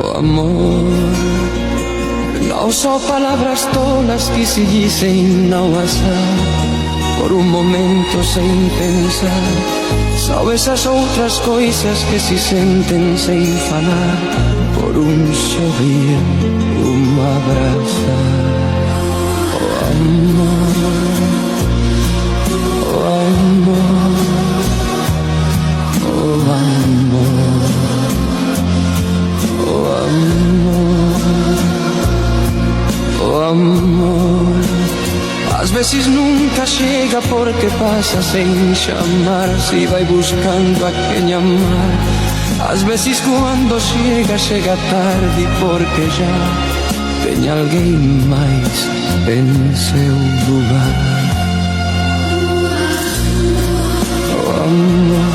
Oh amor, não só palavras tolas que se dizem não assar, por um momento sem pensar. São essas outras coisas que se sentem sem falar, por um sorrir, um abraçar. Oh amor, oh amor, oh amor, oh amor, oh amor. Às vezes nunca chega porque passa sem chamar, se vai buscando a quem amar. Às vezes quando chega, chega tarde porque já tem alguém mais em seu lugar. Oh amor,